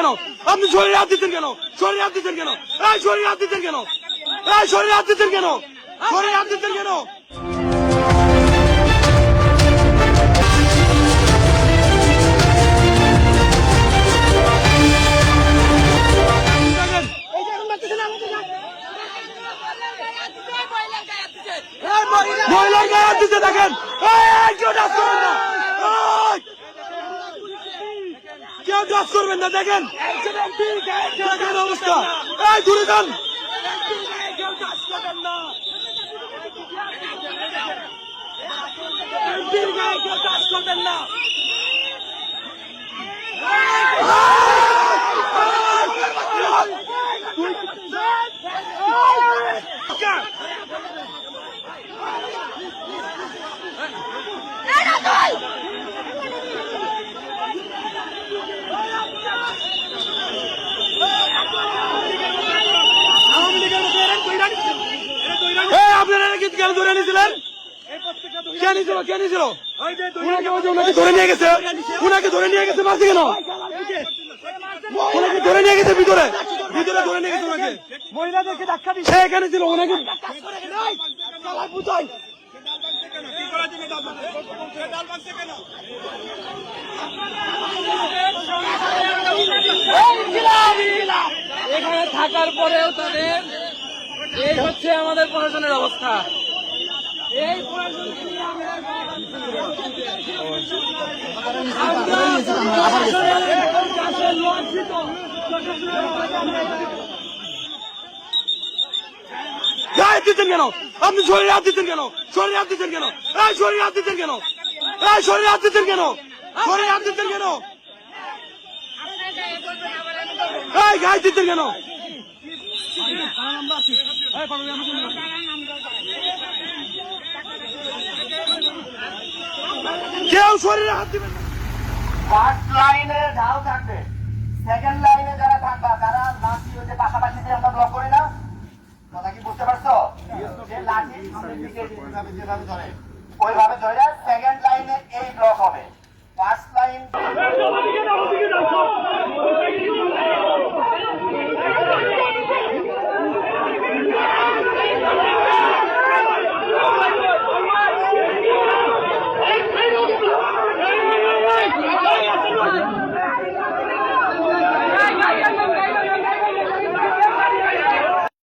কেন? আপনি শরীরে হাত দিচ্ছেন কেন? শরীরে হাত দিচ্ছেন কেন? এই শরীরে হাত দিচ্ছেন কেন? এই শরীরে হাত দিচ্ছেন কেন? শরীরে হাত দিচ্ছেন কেন? মহিলার গায়ে হাত দিতে দেখেন, কেউ টাচ করবেন না, কেউ টাচ করবেন না, দেখেন দেখেন অবস্থা, এই দূরে যান। আপনারা কেন ধরে নিয়েছিলেন? কে নিয়েছিল? কে নিয়েছিল? ওনাকে ধরে নিয়ে গেছে, ওনাকে ধরে নিয়ে গেছে, মারছে কেন? ওনাকে ধরে নিয়ে গেছে ভিতরে, ভিতরে ধরে নিয়ে গেছে ওনাকে। মহিলাদেরকে ধাক্কা দিচ্ছে, এখানে ছিল ওনাকে এখানে থাকার পরেও তাদের এই হচ্ছে আমাদের প্রশাসনের অবস্থা। এই গায়ে দিচ্ছেন কেন? আপনি শরীরে হাত দিচ্ছেন কেন? শরীরে হাত দিচ্ছেন কেন? এই শরীরে হাত দিচ্ছেন কেন? এই শরীরে হাত দিচ্ছেন কেন? শরীরে হাত দিচ্ছেন কেন? এই গায়ে দিচ্ছেন কেন? কেউ শরীরে হাত দিবেন না। ফার্স্ট লাইনে ঢাল থাকবে, সেকেন্ড লাইনে যারা থাকবা, যারা লাঠি হচ্ছে পাশাপাশি যে আমরা ব্লক করি না, কথা কি বুঝতে পারছো? যে লাঠি সামনের দিকে যেভাবে ধরে ওইভাবে ধরে সেকেন্ড লাইনে এই ব্লক হবে। First line